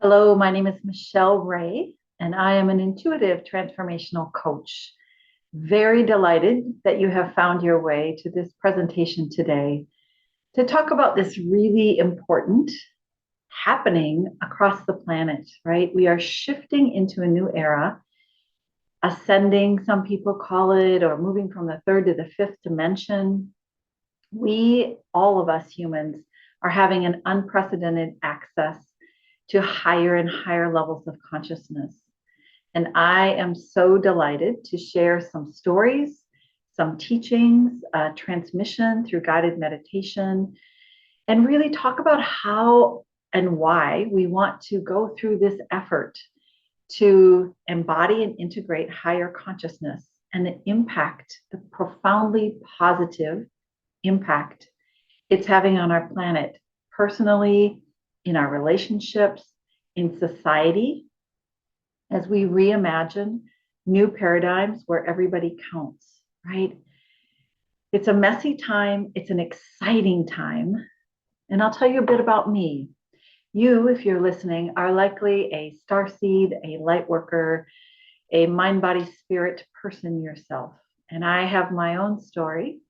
Hello, my name is Michele Rae, and I am an intuitive transformational coach. Very delighted that you have found your way to this presentation today to talk about this really important happening across the planet, right? We are shifting into a new era, ascending, some people call it, or moving from the third to the fifth dimension. We, all of us humans, are having an unprecedented access to higher and higher levels of consciousness. And I am so delighted to share some stories, some teachings, transmission through guided meditation, and really talk about how and why we want to go through this effort to embody and integrate higher consciousness and the impact, the profoundly positive impact it's having on our planet, personally, in our relationships, in society, as we reimagine new paradigms where everybody counts, right? It's a messy time, it's an exciting time. And I'll tell you a bit about me. You, if you're listening, are likely a starseed, a light worker, a mind, body, spirit person yourself. And I have my own story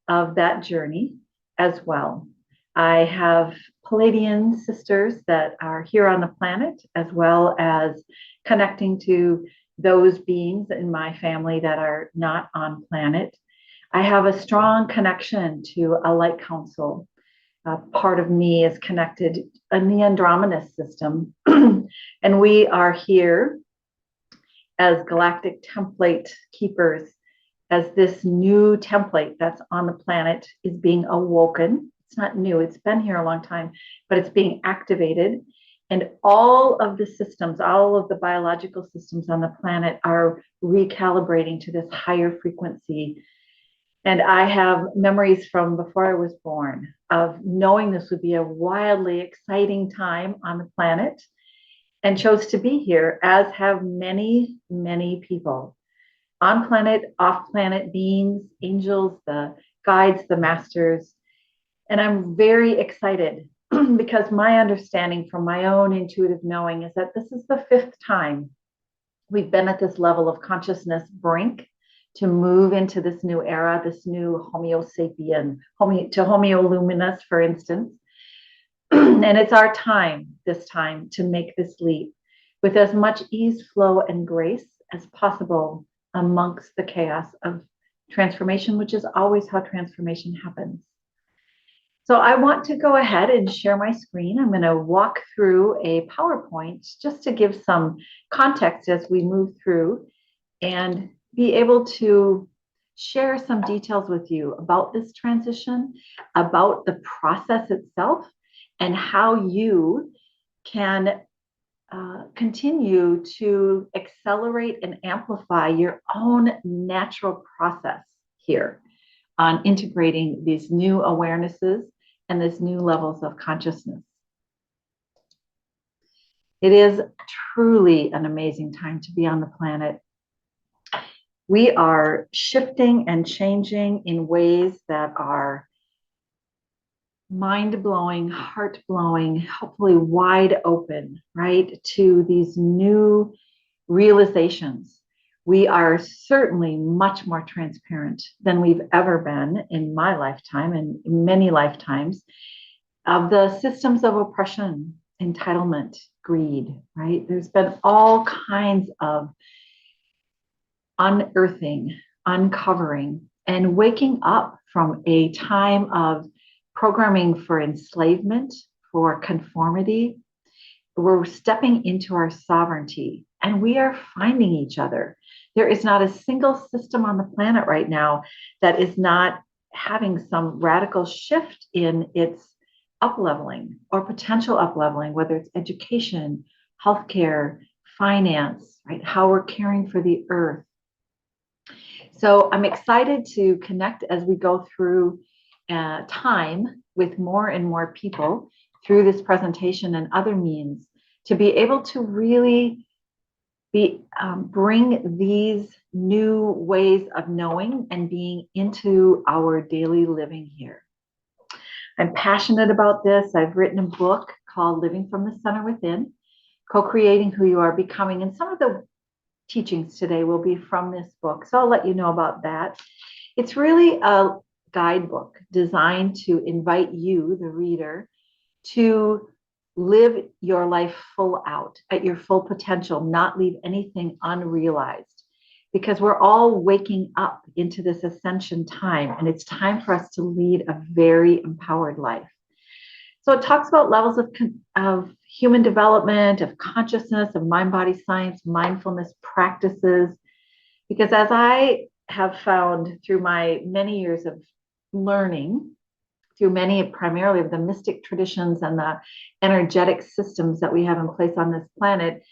of that journey as well. I have Palladian sisters that are here on the planet, as well as connecting to those beings in my family that are not on planet. I have a strong connection to a light council. Part of me is connected in the Andromeda system, and we are here as galactic template keepers as this new template that's on the planet is being awoken. It's not new, it's been here a long time, but it's being activated. And all of the systems, all of the biological systems on the planet are recalibrating to this higher frequency. And I have memories from before I was born of knowing this would be a wildly exciting time on the planet and chose to be here, as have many, many people on planet, off planet beings, angels, the guides, the masters. And I'm very excited because my understanding from my own intuitive knowing is that this is the fifth time we've been at this level of consciousness brink to move into this new era, this new Homo sapien, to Homo luminous, for instance. And it's our time this time to make this leap with as much ease, flow, and grace as possible amongst the chaos of transformation, which is always how transformation happens. So I want to go ahead and share my screen. I'm going to walk through a PowerPoint just to give some context as we move through and be able to share some details with you about this transition, about the process itself, and how you can continue to accelerate and amplify your own natural process here on integrating these new awarenesses and these new levels of consciousness. It is truly an amazing time to be on the planet. We are shifting and changing in ways that are mind-blowing, heart-blowing, hopefully wide open, right, to these new realizations. We are certainly much more transparent than we've ever been in my lifetime and many lifetimes of the systems of oppression, entitlement, greed, right? There's been all kinds of unearthing, uncovering, and waking up from a time of programming for enslavement, for conformity. We're stepping into our sovereignty and we are finding each other. There is not a single system on the planet right now that is not having some radical shift in its up-leveling or potential up-leveling, whether it's education, healthcare, finance, right? How we're caring for the earth. So I'm excited to connect as we go through time with more and more people through this presentation and other means to be able to really bring these new ways of knowing and being into our daily living here. I'm passionate about this. I've written a book called Living from the Center Within, Co-creating who you are becoming. And some of the teachings today will be from this book. So I'll let you know about that. It's really a guidebook designed to invite you, the reader, to live your life full out at your full potential, not leave anything unrealized. Because we're all waking up into this ascension time, and it's time for us to lead a very empowered life. So it talks about levels of human development, of consciousness, of mind body science, mindfulness practices. Because as I have found through my many years of learning, through many primarily of the mystic traditions and the energetic systems that we have in place on this planet,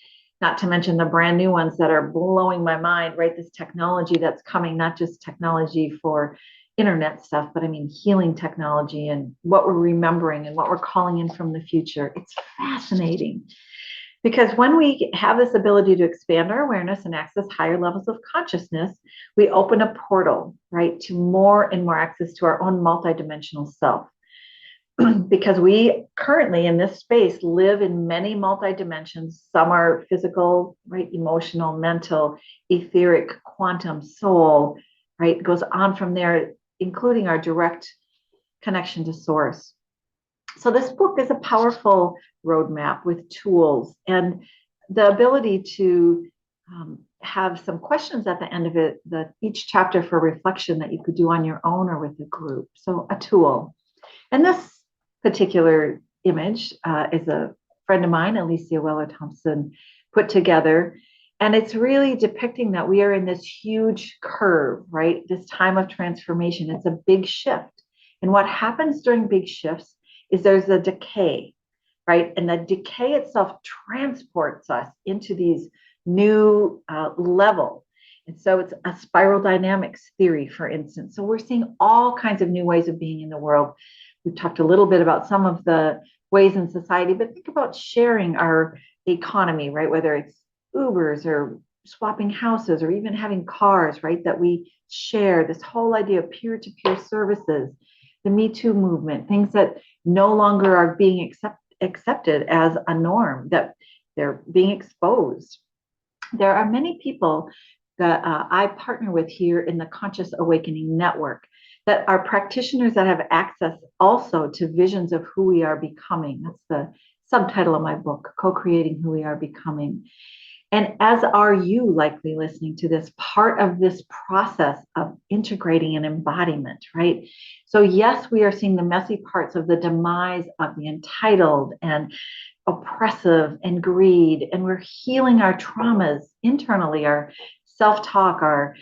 not to mention the brand new ones that are blowing my mind, right? This technology that's coming, not just technology for internet stuff, but I mean healing technology and what we're remembering and what we're calling in from the future. It's fascinating because when we have this ability to expand our awareness and access higher levels of consciousness, we open a portal, right, to more and more access to our own multidimensional self. Because we currently in this space live in many multi-dimensions. Some are physical, right, emotional, mental, etheric, quantum, soul, right? It goes on from there, including our direct connection to source. So this book is a powerful roadmap with tools and the ability to have some questions at the end of it, each chapter for reflection that you could do on your own or with a group. So a tool. And this particular image is a friend of mine, Alicia Weller Thompson, put together. And it's really depicting that we are in this huge curve, right? This time of transformation. It's a big shift. And what happens during big shifts is there's a decay, right? And the decay itself transports us into these new level. And so it's a spiral dynamics theory, for instance. So we're seeing all kinds of new ways of being in the world. We've talked a little bit about some of the ways in society, but think about sharing our economy, right? Whether it's Ubers or swapping houses or even having cars, right? That we share, this whole idea of peer-to-peer services, the Me Too movement, things that no longer are being accepted as a norm, that they're being exposed. There are many people that I partner with here in the Conscious Awakening Network that are practitioners that have access also to visions of who we are becoming. That's the subtitle of my book, Co-Creating Who We Are Becoming. And as are you likely listening to this, part of this process of integrating an embodiment, right? So yes, we are seeing the messy parts of the demise of the entitled and oppressive and greed, and we're healing our traumas internally, our self-talk, our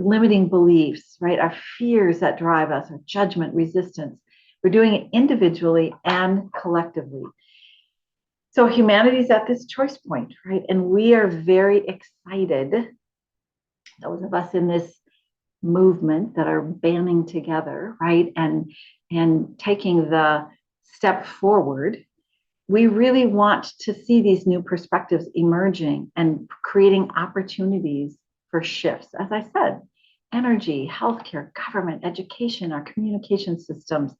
limiting beliefs, right? Our fears that drive us, our judgment, resistance. We're doing it individually and collectively. So humanity's at this choice point, right? And we are very excited, those of us in this movement that are banding together, right? And taking the step forward. We really want to see these new perspectives emerging and creating opportunities for shifts. As I said, energy, healthcare, government, education, our communication systems,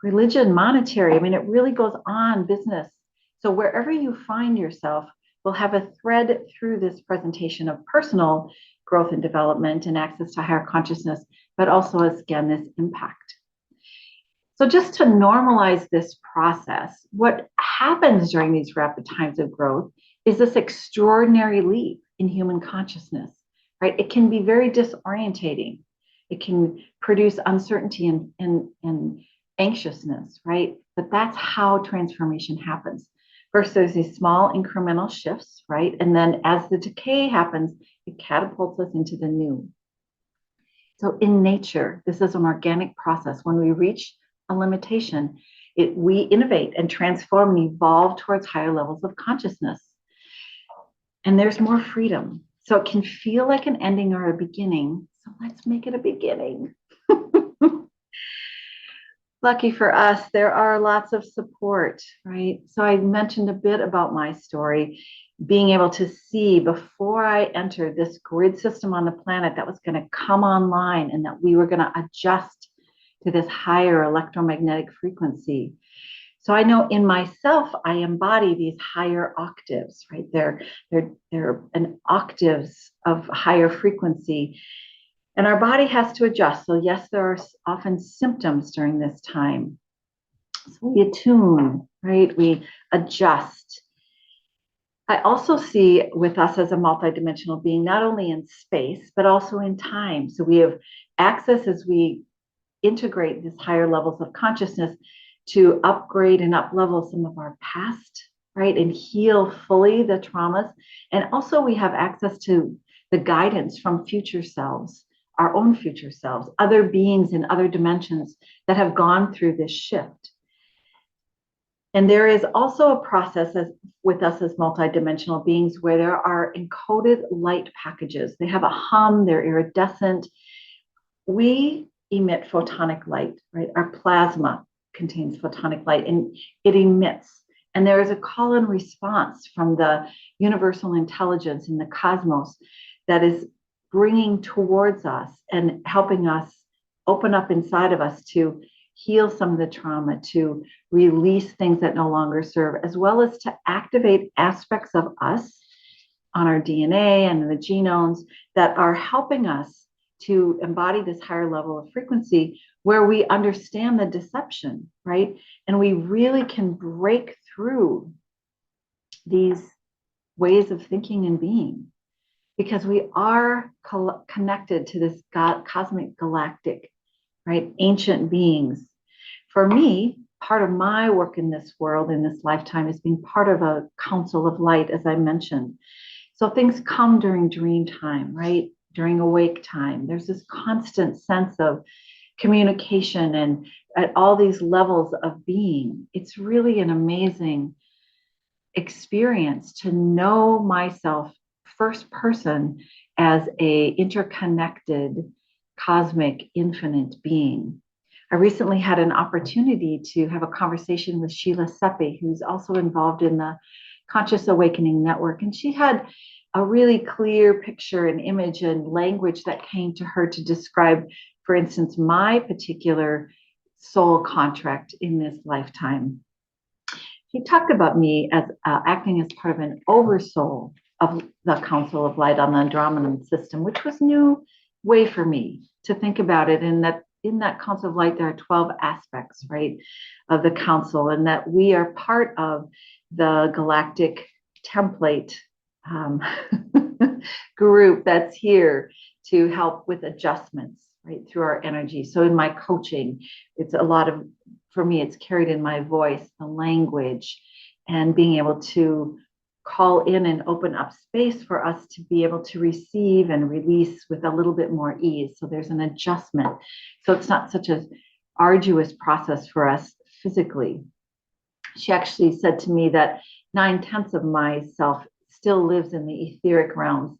religion, monetary. I mean, it really goes on, business. So wherever you find yourself, we'll have a thread through this presentation of personal growth and development and access to higher consciousness, but also, as again, this impact. So just to normalize this process, what happens during these rapid times of growth is this extraordinary leap in human consciousness, right? It can be very disorientating. It can produce uncertainty and anxiousness, right? But that's how transformation happens. First, there's these small incremental shifts, right? And then as the decay happens, it catapults us into the new. So in nature, this is an organic process. When we reach a limitation, we innovate and transform and evolve towards higher levels of consciousness. And there's more freedom. So it can feel like an ending or a beginning. So let's make it a beginning. Lucky for us, there are lots of support, right? So I mentioned a bit about my story, being able to see before I entered this grid system on the planet that was going to come online and that we were going to adjust to this higher electromagnetic frequency. So I know in myself, I embody these higher octaves, right? They're an octaves of higher frequency. And our body has to adjust. So yes, there are often symptoms during this time. So we attune, right? We adjust. I also see with us as a multidimensional being, not only in space, but also in time. So we have access as we integrate these higher levels of consciousness to upgrade and up level some of our past, right? And heal fully the traumas. And also we have access to the guidance from future selves, our own future selves, other beings in other dimensions that have gone through this shift. And there is also a process with us as multidimensional beings where there are encoded light packages. They have a hum, they're iridescent. We emit photonic light, right? Our plasma contains photonic light and it emits. And there is a call and response from the universal intelligence in the cosmos that is bringing towards us and helping us open up inside of us to heal some of the trauma, to release things that no longer serve, as well as to activate aspects of us on our DNA and the genomes that are helping us to embody this higher level of frequency where we understand the deception, right? And we really can break through these ways of thinking and being because we are connected to this cosmic galactic, right? Ancient beings. For me, part of my work in this world, in this lifetime, is being part of a council of light, as I mentioned. So things come during dream time, right? During awake time. There's this constant sense of communication and at all these levels of being. It's really an amazing experience to know myself first person as a interconnected cosmic infinite being. I recently had an opportunity to have a conversation with Sheila Seppi, who's also involved in the Conscious Awakening Network. And she had a really clear picture and image and language that came to her to describe, for instance, my particular soul contract in this lifetime. She talked about me as acting as part of an oversoul of the Council of Light on the Andromedan system, which was new way for me to think about it. And that in that Council of Light, there are 12 aspects, right, of the council, and that we are part of the galactic template group that's here to help with adjustments, right, through our energy. So in my coaching, it's a lot of, for me, it's carried in my voice, the language, and being able to call in and open up space for us to be able to receive and release with a little bit more ease. So there's an adjustment. So it's not such an arduous process for us physically. She actually said to me that 9/10 of myself still lives in the etheric realms,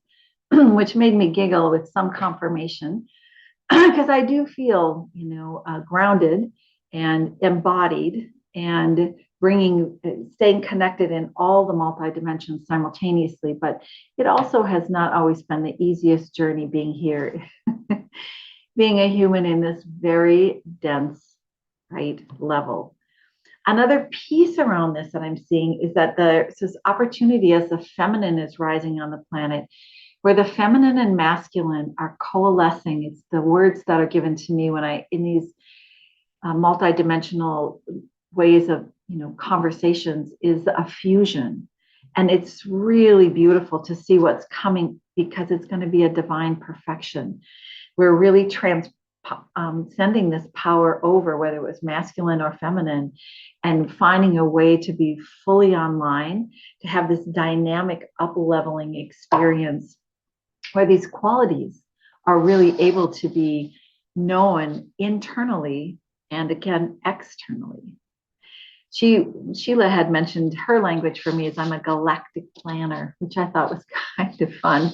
which made me giggle with some confirmation because I do feel, grounded and embodied and staying connected in all the multi-dimensions simultaneously. But it also has not always been the easiest journey being here, being a human in this very dense, right, level. Another piece around this that I'm seeing is that there's this opportunity as the feminine is rising on the planet, where the feminine and masculine are coalescing. It's the words that are given to me when in these multidimensional ways of conversations is a fusion. And it's really beautiful to see what's coming because it's going to be a divine perfection. We're really sending this power over, whether it was masculine or feminine, and finding a way to be fully online, to have this dynamic up-leveling experience where these qualities are really able to be known internally and again externally. Sheila had mentioned her language for me is I'm a galactic planner, which I thought was kind of fun,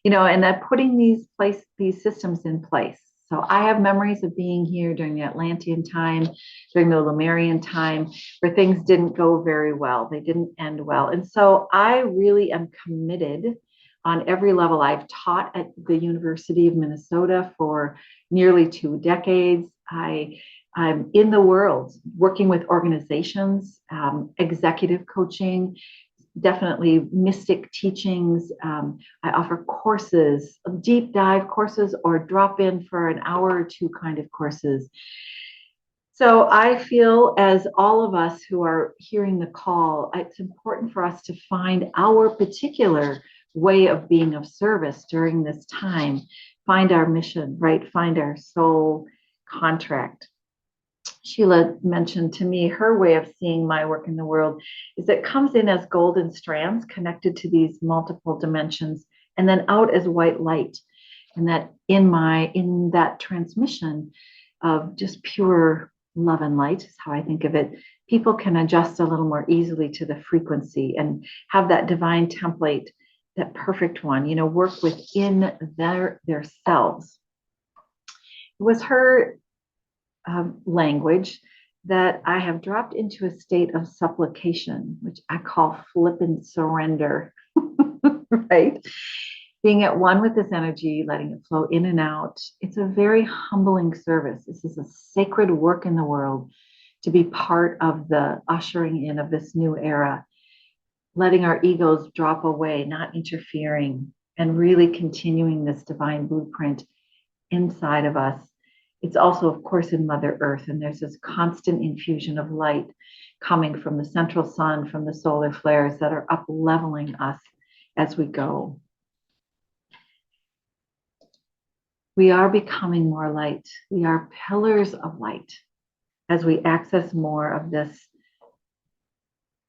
and that putting these systems in place. So I have memories of being here during the Atlantean time, during the Lemurian time, where things didn't go very well. They didn't end well. And so I really am committed on every level. I've taught at the University of Minnesota for nearly 2 decades. I I'm in the world working with organizations, executive coaching, definitely mystic teachings. I offer courses, deep dive courses, or drop in for an hour or two kind of courses. So I feel, as all of us who are hearing the call, it's important for us to find our particular way of being of service during this time, find our mission, right? Find our soul contract. Sheila mentioned to me her way of seeing my work in the world is it comes in as golden strands connected to these multiple dimensions and then out as white light. And that in that transmission of just pure love and light is how I think of it, people can adjust a little more easily to the frequency and have that divine template, that perfect one, work within their selves. It was her language that I have dropped into a state of supplication, which I call flippant surrender, right? Being at one with this energy, letting it flow in and out. It's a very humbling service. This is a sacred work in the world to be part of the ushering in of this new era, letting our egos drop away, not interfering, and really continuing this divine blueprint inside of us. It's also, of course, in Mother Earth, and there's this constant infusion of light coming from the central sun, from the solar flares that are up leveling us as we go. We are becoming more light. We are pillars of light as we access more of this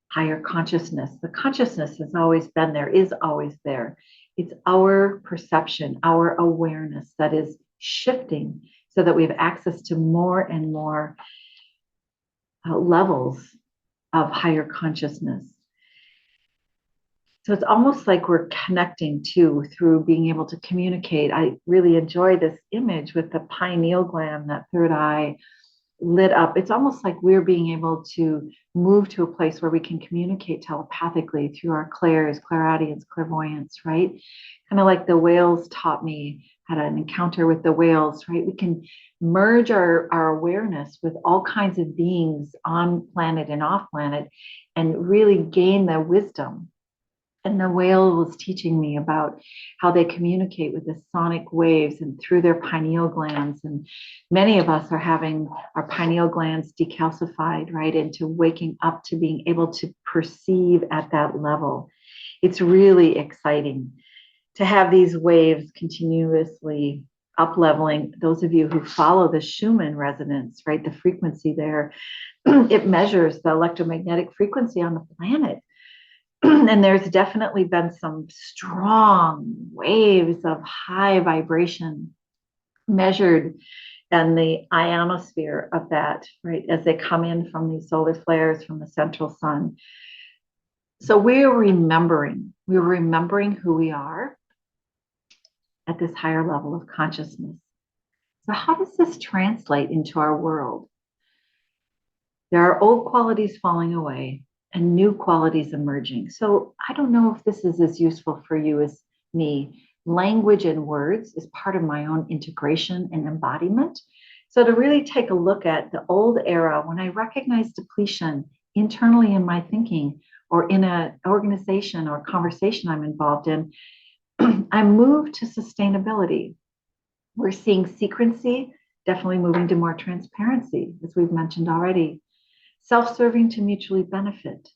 higher consciousness. The consciousness has always been there, is always there. It's our perception, our awareness that is shifting so that we have access to more and more levels of higher consciousness. So it's almost like we're connecting through being able to communicate. I really enjoy this image with the pineal gland, that third eye lit up. It's almost like we're being able to move to a place where we can communicate telepathically through our clairs, clairaudience, clairvoyance, right? Kind of like the whales taught me, had an encounter with the whales, right? We can merge our awareness with all kinds of beings on planet and off planet and really gain the wisdom. And the whale was teaching me about how they communicate with the sonic waves and through their pineal glands. And many of us are having our pineal glands decalcified, right, into waking up to being able to perceive at that level. It's really exciting to have these waves continuously up leveling. Those of you who follow the Schumann resonance, right, the frequency there, it measures the electromagnetic frequency on the planet. And there's definitely been some strong waves of high vibration measured in the ionosphere of that, right, as they come in from these solar flares from the central sun. So we're remembering who we are at this higher level of consciousness. So how does this translate into our world? There are old qualities falling away and new qualities emerging. So I don't know if this is as useful for you as me. Language and words is part of my own integration and embodiment. So to really take a look at the old era, when I recognize depletion internally in my thinking or in an organization or conversation I'm involved in, I move to sustainability. We're seeing secrecy, definitely moving to more transparency, as we've mentioned already. Self-serving to mutually benefit,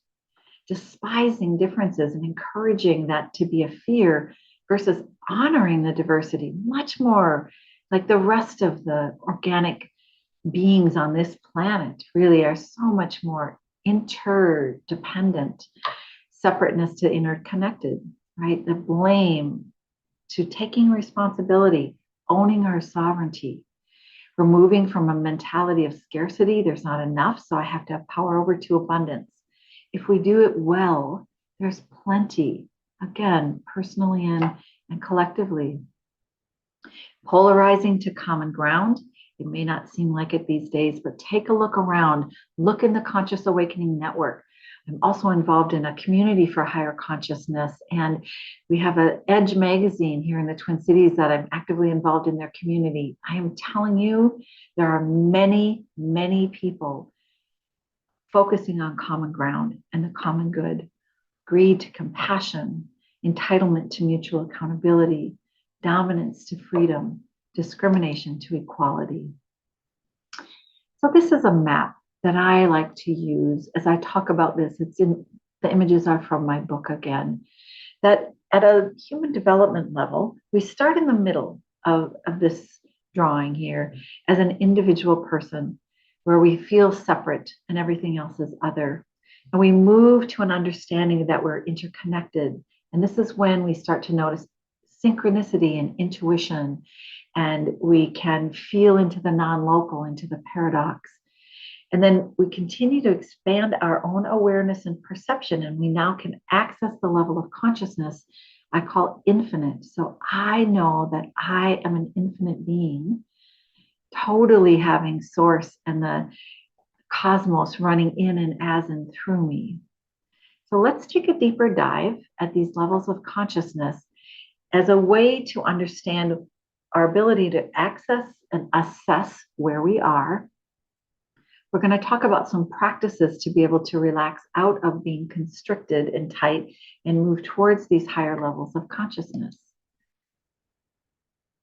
despising differences and encouraging that to be a fear versus honoring the diversity, much more like the rest of the organic beings on this planet really are so much more interdependent, separateness to interconnected, right? The blame to taking responsibility, owning our sovereignty. We're moving from a mentality of scarcity. There's not enough, so I have to have power over to abundance. If we do it well, there's plenty, again, personally and collectively. Polarizing to common ground. It may not seem like it these days, but take a look around. Look in the Conscious Awakening Network. I'm also involved in a community for higher consciousness. And we have an Edge magazine here in the Twin Cities that I'm actively involved in their community. I am telling you, there are many, many people focusing on common ground and the common good, greed to compassion, entitlement to mutual accountability, dominance to freedom, discrimination to equality. So this is a map that I like to use as I talk about this. The images are from my book again, that at a human development level, we start in the middle of this drawing here as an individual person where we feel separate and everything else is other. And we move to an understanding that we're interconnected. And this is when we start to notice synchronicity and intuition, and we can feel into the non-local, into the paradox. And then we continue to expand our own awareness and perception, and we now can access the level of consciousness I call infinite. So I know that I am an infinite being, totally having source and the cosmos running in and as and through me. So let's take a deeper dive at these levels of consciousness as a way to understand our ability to access and assess where we are. We're going to talk about some practices to be able to relax out of being constricted and tight and move towards these higher levels of consciousness.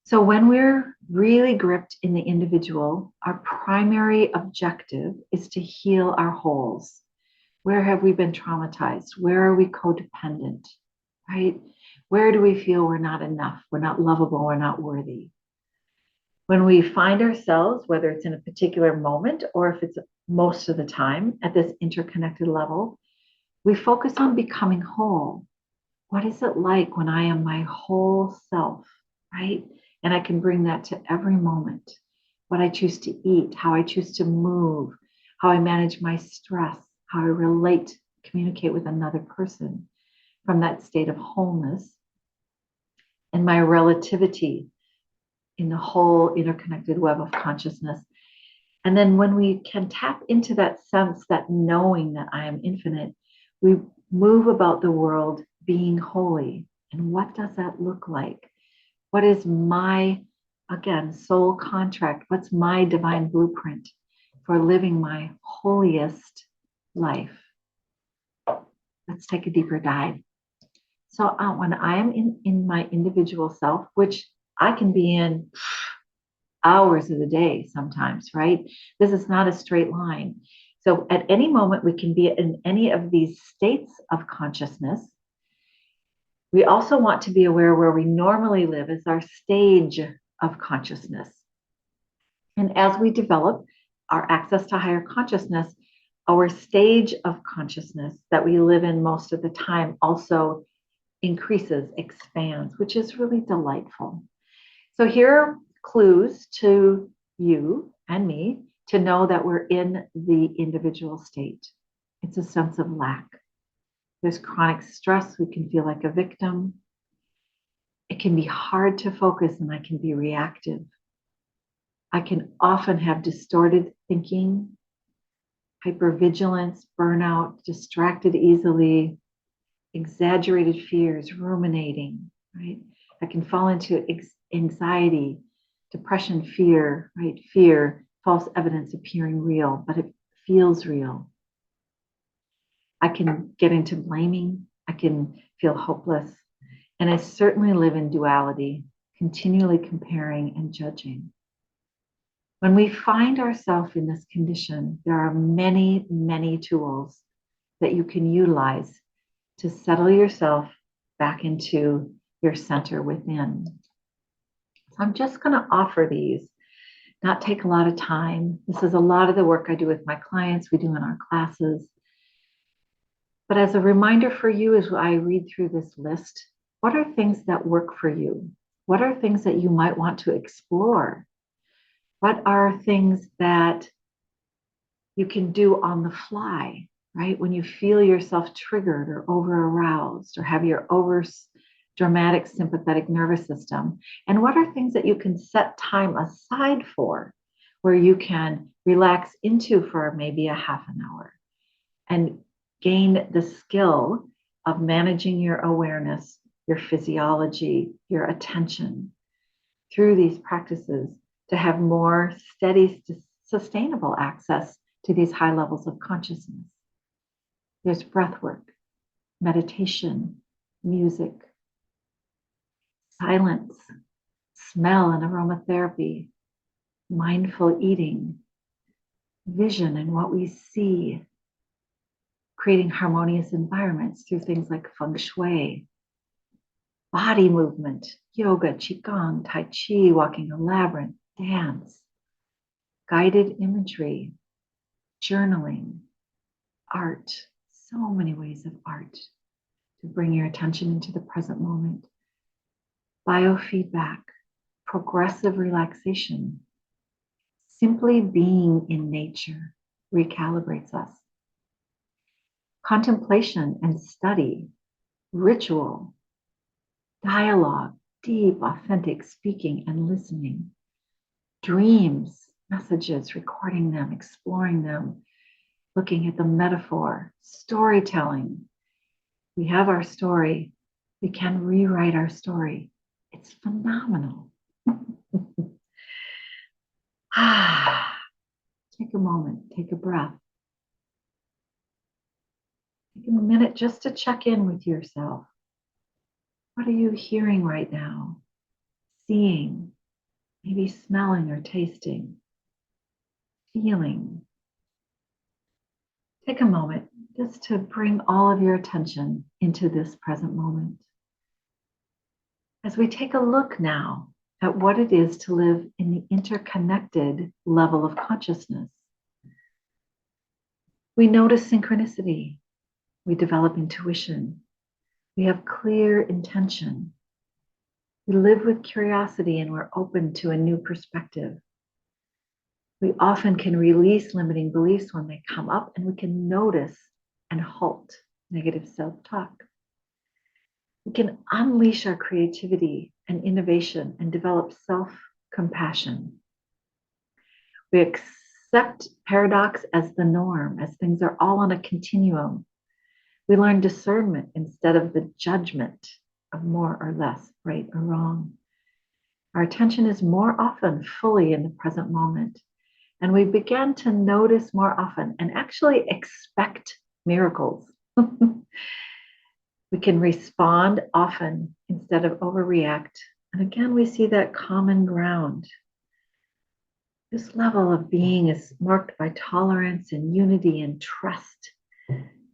So when we're really gripped in the individual, our primary objective is to heal our holes. Where have we been traumatized? Where are we codependent, right? Where do we feel we're not enough? We're not lovable, we're not worthy. When we find ourselves, whether it's in a particular moment or if it's most of the time at this interconnected level, we focus on becoming whole. What is it like when I am my whole self, right? And I can bring that to every moment. What I choose to eat, how I choose to move, how I manage my stress, how I relate, communicate with another person from that state of wholeness, and my relativity in the whole interconnected web of consciousness. And then when we can tap into that sense, that knowing that I am infinite, we move about the world being holy. And what does that look like? What is my, again, soul contract? What's my divine blueprint for living my holiest life? Let's take a deeper dive. So when I am in my individual self, which I can be in hours of the day sometimes, right? This is not a straight line. So at any moment, we can be in any of these states of consciousness. We also want to be aware where we normally live as our stage of consciousness. And as we develop our access to higher consciousness, our stage of consciousness that we live in most of the time also increases, expands, which is really delightful. So here are clues to you and me to know that we're in the individual state. It's a sense of lack. There's chronic stress. We can feel like a victim. It can be hard to focus, and I can be reactive. I can often have distorted thinking, hypervigilance, burnout, distracted easily, exaggerated fears, ruminating, right? I can fall into anxiety, depression, fear, right? Fear, false evidence appearing real, but it feels real. I can get into blaming. I can feel hopeless. And I certainly live in duality, continually comparing and judging. When we find ourselves in this condition, there are many, many tools that you can utilize to settle yourself back into your center within. So I'm just going to offer these, not take a lot of time. This is a lot of the work I do with my clients, we do in our classes. But as a reminder for you, as I read through this list, what are things that work for you? What are things that you might want to explore? What are things that you can do on the fly, right? When you feel yourself triggered or over aroused or have your over dramatic sympathetic nervous system. And what are things that you can set time aside for, where you can relax into for maybe a half an hour and gain the skill of managing your awareness, your physiology, your attention through these practices to have more steady, sustainable access to these high levels of consciousness. There's breath work, meditation, music, silence, smell and aromatherapy, mindful eating, vision and what we see, creating harmonious environments through things like feng shui, body movement, yoga, qigong, tai chi, walking a labyrinth, dance, guided imagery, journaling, art, so many ways of art to bring your attention into the present moment. Biofeedback, progressive relaxation, simply being in nature recalibrates us. Contemplation and study, ritual, dialogue, deep, authentic speaking and listening, dreams, messages, recording them, exploring them, looking at the metaphor, storytelling. We have our story. We can rewrite our story. It's phenomenal. Take a moment, take a breath. Take a minute just to check in with yourself. What are you hearing right now? Seeing, maybe smelling or tasting, feeling. Take a moment just to bring all of your attention into this present moment. As we take a look now at what it is to live in the interconnected level of consciousness, we notice synchronicity. We develop intuition. We have clear intention. We live with curiosity and we're open to a new perspective. We often can release limiting beliefs when they come up, and we can notice and halt negative self-talk. We can unleash our creativity and innovation and develop self-compassion. We accept paradox as the norm, as things are all on a continuum. We learn discernment instead of the judgment of more or less, right or wrong. Our attention is more often fully in the present moment, and we begin to notice more often and actually expect miracles. We can respond often instead of overreact. And again, we see that common ground. This level of being is marked by tolerance and unity and trust.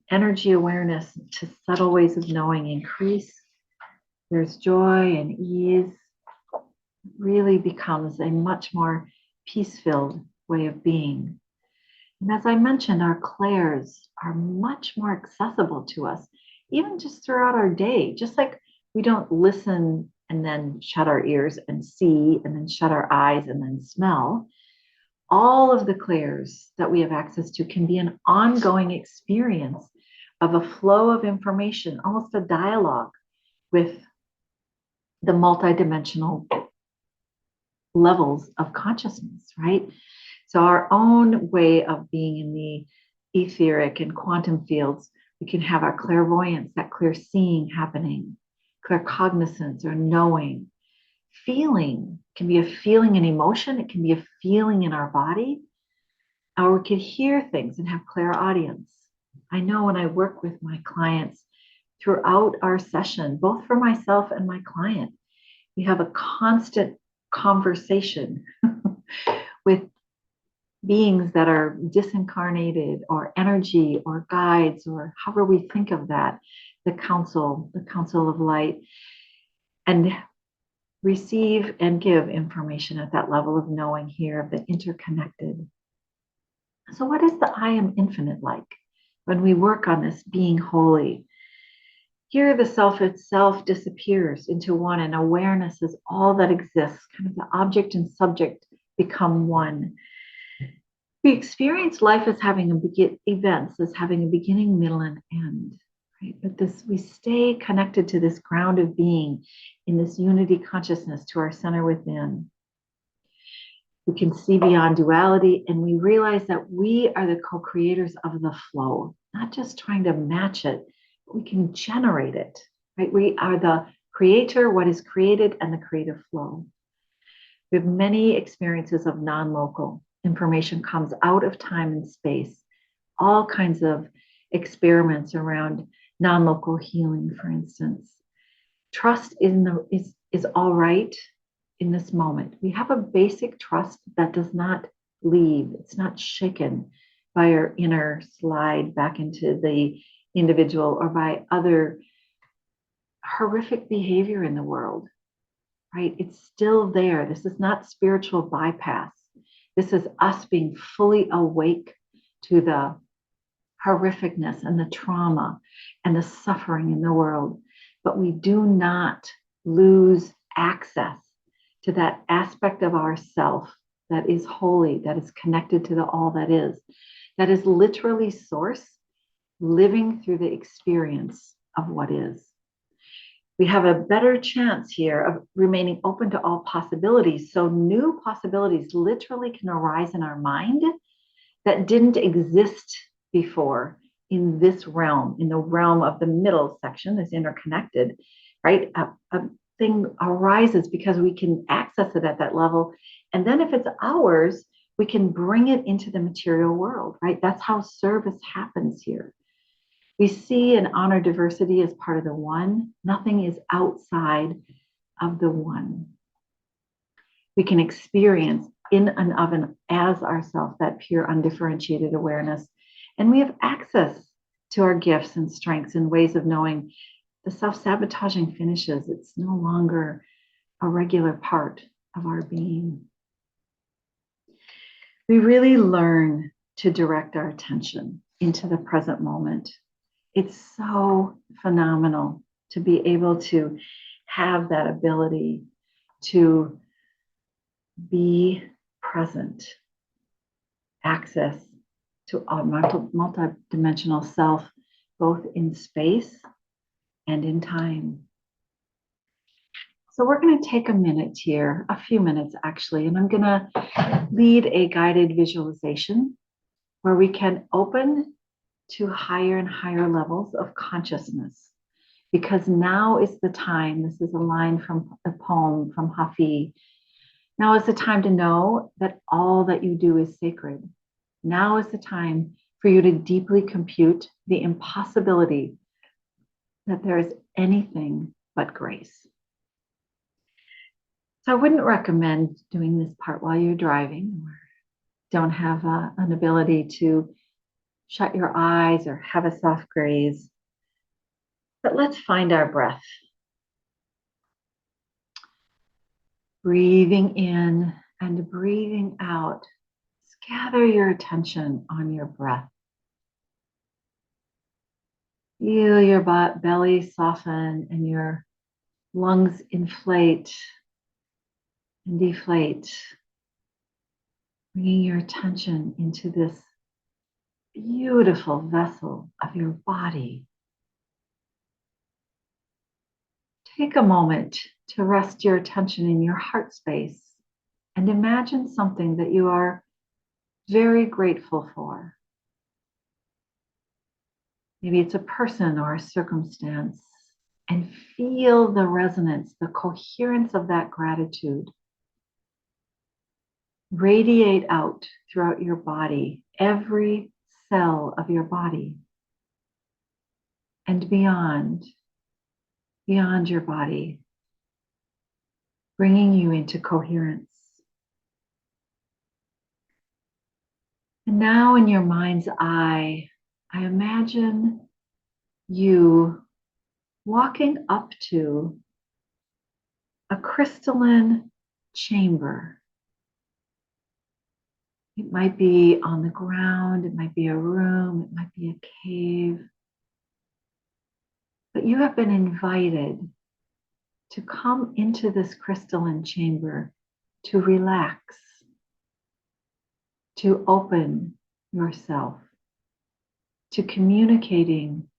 Energy awareness to subtle ways of knowing increase. There's joy and ease. It really becomes a much more peace-filled way of being. And as I mentioned, our clairs are much more accessible to us, even just throughout our day. Just like we don't listen and then shut our ears and see and then shut our eyes and then smell. All of the clairs that we have access to can be an ongoing experience of a flow of information, almost a dialogue with the multidimensional levels of consciousness, right? So our own way of being in the etheric and quantum fields, we can have our clairvoyance, that clear seeing happening, claircognizance or knowing. Feeling can be a feeling and emotion. It can be a feeling in our body. Or we could hear things and have clairaudience. I know when I work with my clients throughout our session, both for myself and my client, we have a constant conversation with beings that are disincarnated or energy or guides or however we think of that, the council of light, and receive and give information at that level of knowing here of the interconnected. So what is the I am infinite like when we work on this being holy? Here the self itself disappears into one, and awareness is all that exists. Kind of the object and subject become one. We experience life as having events as having a beginning, middle, and end. Right? But we stay connected to this ground of being in this unity consciousness, to our center within. We can see beyond duality, and we realize that we are the co-creators of the flow, not just trying to match it, but we can generate it, right? We are the creator, what is created, and the creative flow. We have many experiences of non-local. Information comes out of time and space, all kinds of experiments around non-local healing, for instance. Trust is all right in this moment. We have a basic trust that does not leave. It's not shaken by our inner slide back into the individual or by other horrific behavior in the world, right? It's still there. This is not spiritual bypass. This is us being fully awake to the horrificness and the trauma and the suffering in the world. But we do not lose access to that aspect of ourself that is holy, that is connected to the all that is literally source, living through the experience of what is. We have a better chance here of remaining open to all possibilities. So new possibilities literally can arise in our mind that didn't exist before in this realm, in the realm of the middle section, this interconnected, right? A thing arises because we can access it at that level. And then if it's ours, we can bring it into the material world, right? That's how service happens here. We see and honor diversity as part of the one. Nothing is outside of the one. We can experience in and of and as ourselves that pure, undifferentiated awareness. And we have access to our gifts and strengths and ways of knowing. The self-sabotaging finishes. It's no longer a regular part of our being. We really learn to direct our attention into the present moment. It's so phenomenal to be able to have that ability to be present, access to our multidimensional self, both in space and in time. So we're going to take a minute here, a few minutes actually, and I'm going to lead a guided visualization where we can open to higher and higher levels of consciousness. Because now is the time, this is a line from a poem from Hafi. Now is the time to know that all that you do is sacred. Now is the time for you to deeply compute the impossibility that there is anything but grace. So I wouldn't recommend doing this part while you're driving or don't have an ability to shut your eyes or have a soft graze. But let's find our breath. Breathing in and breathing out. Just gather your attention on your breath. Feel your belly soften and your lungs inflate and deflate. Bringing your attention into this beautiful vessel of your body. Take a moment to rest your attention in your heart space and imagine something that you are very grateful for. Maybe it's a person or a circumstance, and feel the resonance, the coherence of that gratitude. Radiate out throughout your body, every cell of your body, and beyond your body, bringing you into coherence. And now in your mind's eye, I imagine you walking up to a crystalline chamber. It might be on the ground, it might be a room, it might be a cave. But you have been invited to come into this crystalline chamber to relax, to open yourself, to communicating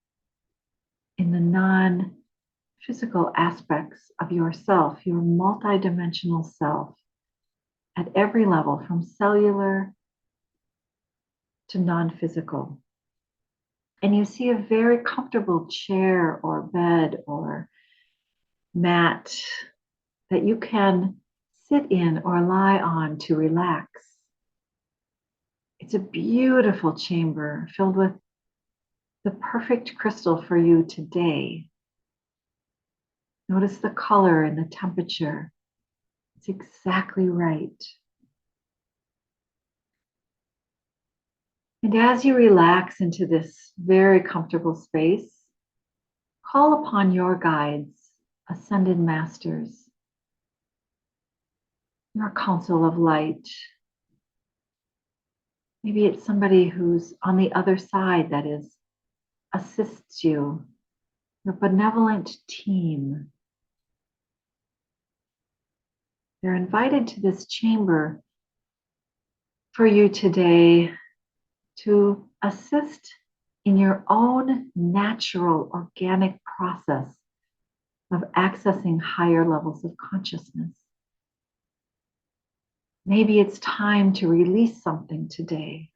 in the non-physical aspects of yourself, your multidimensional self, at every level, from cellular to non-physical. And you see a very comfortable chair or bed or mat that you can sit in or lie on to relax. It's a beautiful chamber filled with the perfect crystal for you today. Notice the color and the temperature. It's exactly right. And as you relax into this very comfortable space, call upon your guides, ascended masters, your council of light. Maybe it's somebody who's on the other side that assists you, your benevolent team. They're invited to this chamber for you today to assist in your own natural organic process of accessing higher levels of consciousness. Maybe it's time to release something today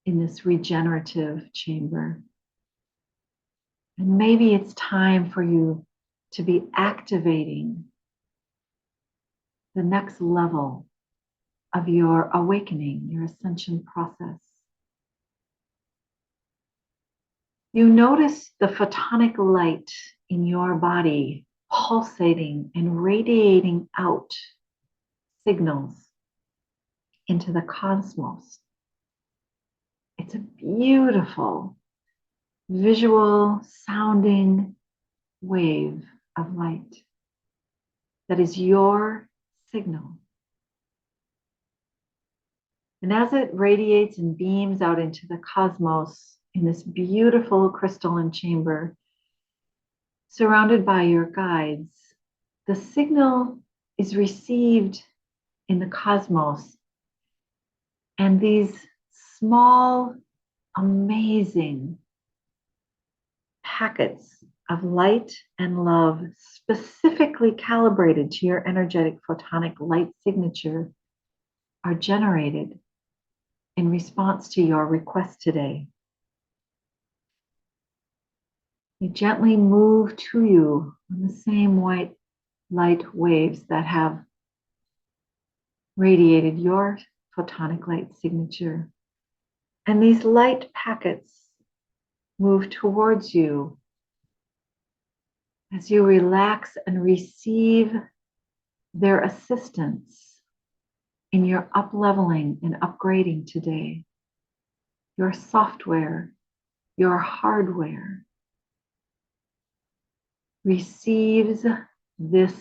in this regenerative chamber. And maybe it's time for you to be activating the next level of your awakening, your ascension process. You notice the photonic light in your body pulsating and radiating out signals into the cosmos. It's a beautiful visual sounding wave of light that is your signal. And as it radiates and beams out into the cosmos in this beautiful crystalline chamber, surrounded by your guides, the signal is received in the cosmos. And these small, amazing packets of light and love, specifically calibrated to your energetic photonic light signature, are generated in response to your request today. They gently move to you on the same white light waves that have radiated your photonic light signature. And these light packets move towards you as you relax and receive their assistance in your up-leveling and upgrading today. Your software, your hardware receives this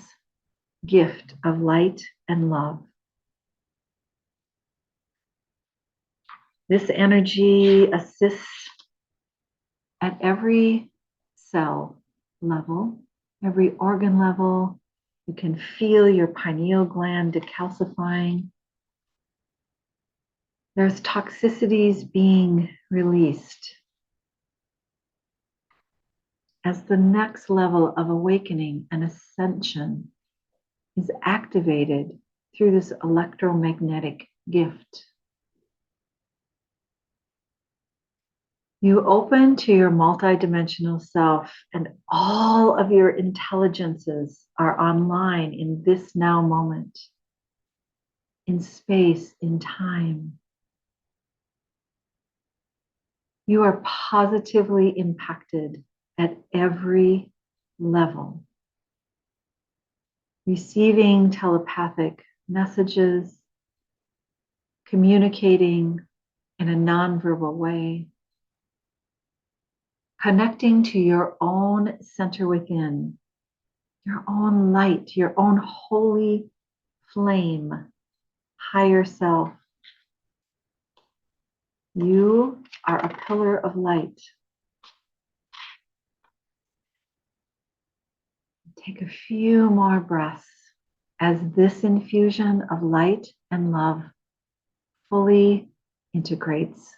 gift of light and love. This energy assists at every cell level, every organ level. You can feel your pineal gland decalcifying. There's toxicities being released as the next level of awakening and ascension is activated through this electromagnetic gift. You open to your multidimensional self, and all of your intelligences are online in this now moment, in space, in time. You are positively impacted at every level, receiving telepathic messages, communicating in a nonverbal way, connecting to your own center within, your own light, your own holy flame, higher self. You are a pillar of light. Take a few more breaths as this infusion of light and love fully integrates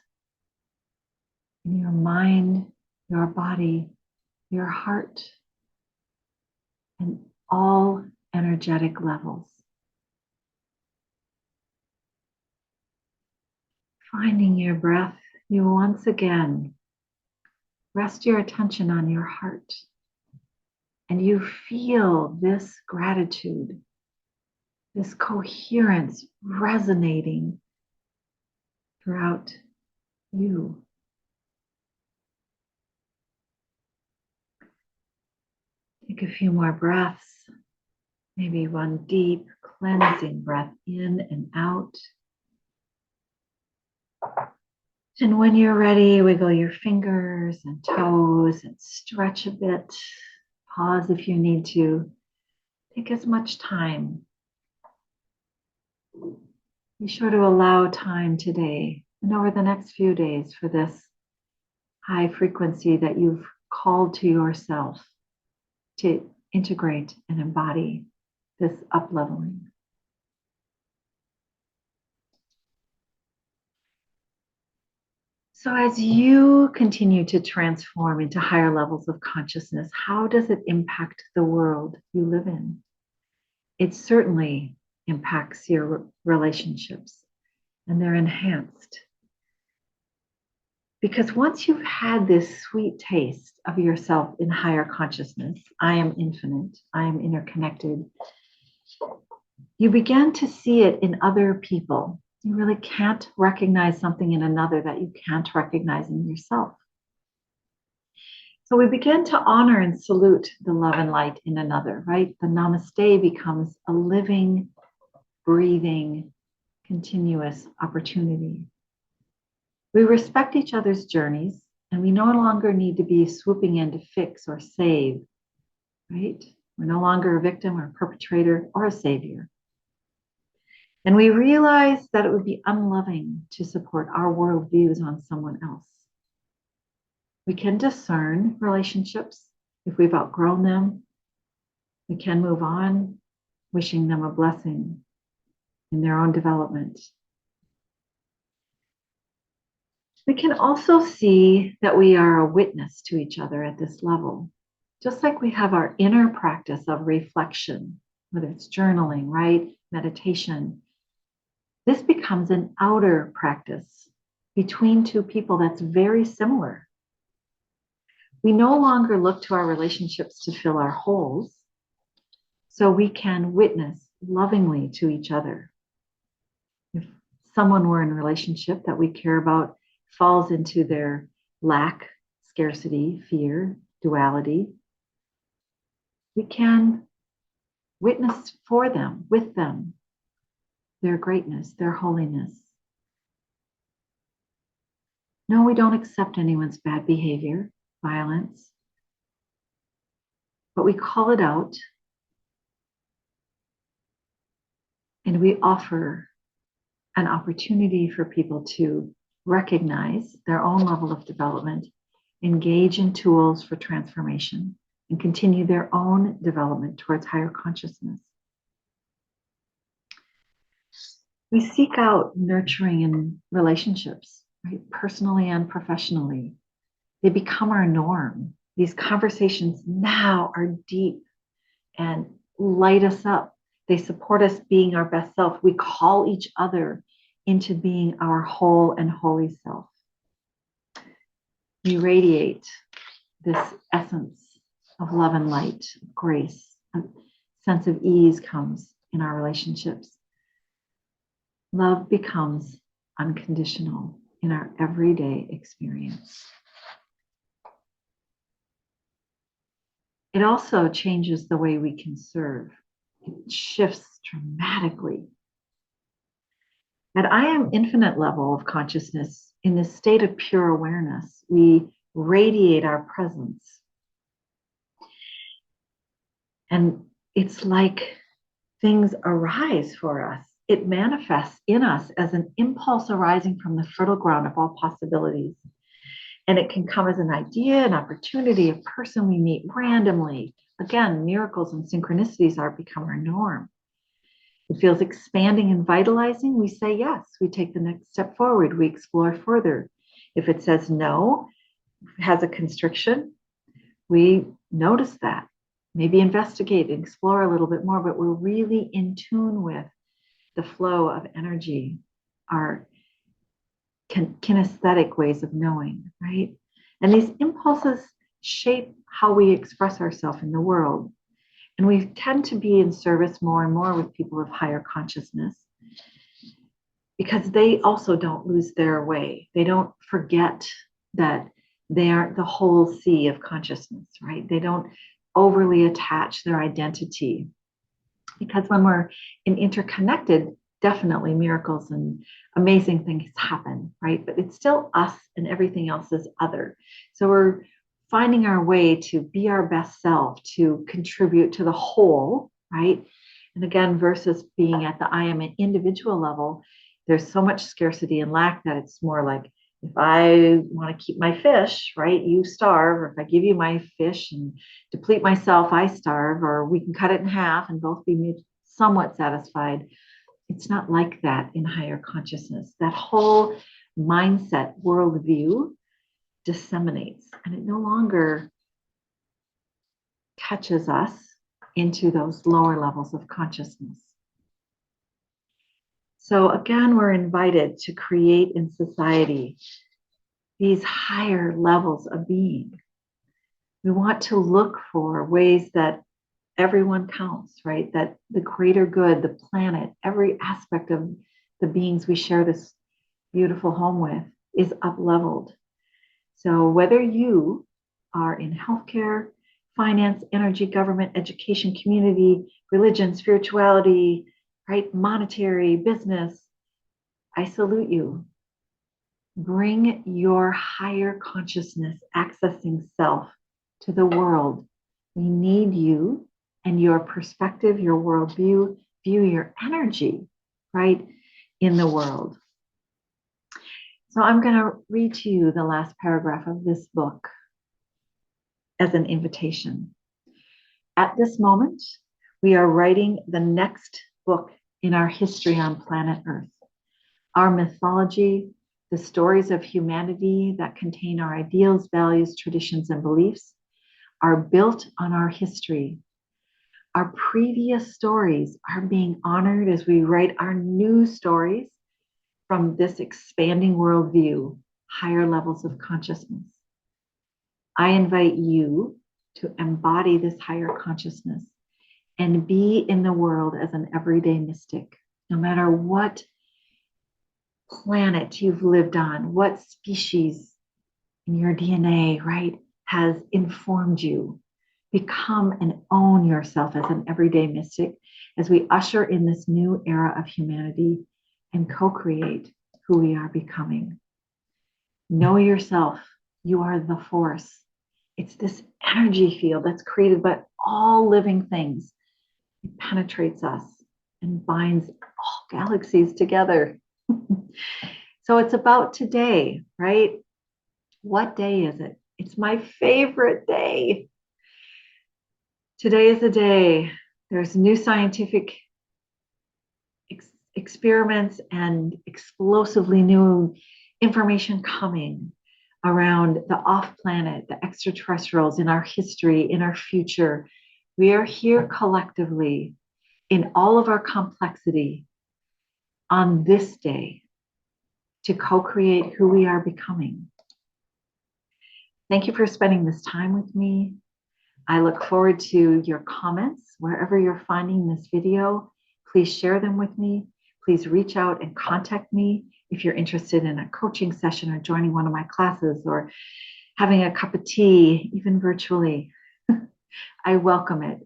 in your mind, your body, your heart, and all energetic levels. Finding your breath, you once again rest your attention on your heart. And you feel this gratitude, this coherence resonating throughout you. Take a few more breaths, maybe one deep cleansing breath in and out. And when you're ready, wiggle your fingers and toes and stretch a bit. Pause if you need to. Take as much time. Be sure to allow time today and over the next few days for this high frequency that you've called to yourself to integrate and embody this up-leveling. So as you continue to transform into higher levels of consciousness, how does it impact the world you live in? It certainly impacts your relationships, and they're enhanced. Because once you've had this sweet taste of yourself in higher consciousness, I am infinite, I am interconnected, you begin to see it in other people. You really can't recognize something in another that you can't recognize in yourself. So we begin to honor and salute the love and light in another, right? The namaste becomes a living, breathing, continuous opportunity. We respect each other's journeys, and we no longer need to be swooping in to fix or save, right? We're no longer a victim or a perpetrator or a savior. And we realize that it would be unloving to support our worldviews on someone else. We can discern relationships if we've outgrown them. We can move on, wishing them a blessing in their own development. We can also see that we are a witness to each other at this level. Just like we have our inner practice of reflection, whether it's journaling, right? Meditation. This becomes an outer practice between two people that's very similar. We no longer look to our relationships to fill our holes, so we can witness lovingly to each other. If someone we're in a relationship that we care about falls into their lack, scarcity, fear, duality, we can witness for them, with them, their greatness, their holiness. No, we don't accept anyone's bad behavior, violence, but we call it out and we offer an opportunity for people to recognize their own level of development, engage in tools for transformation, and continue their own development towards higher consciousness. We seek out nurturing in relationships, right? Personally and professionally. They become our norm. These conversations now are deep and light us up. They support us being our best self. We call each other into being our whole and holy self. We radiate this essence of love and light, grace. A sense of ease comes in our relationships. Love becomes unconditional in our everyday experience. It also changes the way we can serve. It shifts dramatically. At I am infinite level of consciousness, in this state of pure awareness, we radiate our presence. And it's like things arise for us. It manifests in us as an impulse arising from the fertile ground of all possibilities. And it can come as an idea, an opportunity, a person we meet randomly. Again, miracles and synchronicities are become our norm. It feels expanding and vitalizing. We say yes. We take the next step forward. We explore further. If it says no, has a constriction, we notice that. Maybe investigate and explore a little bit more, but we're really in tune with the flow of energy, our kinesthetic ways of knowing, right? And these impulses shape how we express ourselves in the world. And we tend to be in service more and more with people of higher consciousness because they also don't lose their way. They don't forget that they aren't the whole sea of consciousness, right? They don't overly attach their identity. Because when we're interconnected, definitely miracles and amazing things happen, right? But it's still us and everything else is other. So we're finding our way to be our best self, to contribute to the whole, right? And again, versus being at the I am an individual level, there's so much scarcity and lack that it's more like, if I want to keep my fish, right, you starve, or if I give you my fish and deplete myself, I starve, or we can cut it in half and both be somewhat satisfied. It's not like that in higher consciousness. That whole mindset, worldview disseminates, and it no longer catches us into those lower levels of consciousness. So again, we're invited to create in society these higher levels of being. We want to look for ways that everyone counts, right? That the greater good, the planet, every aspect of the beings we share this beautiful home with is up-leveled. So whether you are in healthcare, finance, energy, government, education, community, religion, spirituality, right? Monetary, business, I salute you. Bring your higher consciousness, accessing self to the world. We need you and your perspective, your worldview, your energy, right, in the world. So I'm going to read to you the last paragraph of this book as an invitation. At this moment, we are writing the next book in our history on planet Earth. Our mythology, the stories of humanity that contain our ideals, values, traditions, and beliefs, are built on our history. Our previous stories are being honored as we write our new stories from this expanding worldview, higher levels of consciousness. I invite you to embody this higher consciousness and be in the world as an everyday mystic, no matter what planet you've lived on, what species in your DNA, right, has informed you. Become and own yourself as an everyday mystic as we usher in this new era of humanity and co-create who we are becoming. Know yourself. You are the force. It's this energy field that's created by all living things. It penetrates us and binds all galaxies together. So it's about today, right? What day is it? It's my favorite day. Today is the day. There's new scientific experiments and explosively new information coming around the off-planet, the extraterrestrials in our history, in our future. We are here collectively in all of our complexity on this day to co-create who we are becoming. Thank you for spending this time with me. I look forward to your comments wherever you're finding this video. Please share them with me. Please reach out and contact me if you're interested in a coaching session or joining one of my classes or having a cup of tea, even virtually. I welcome it.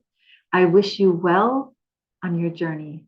I wish you well on your journey.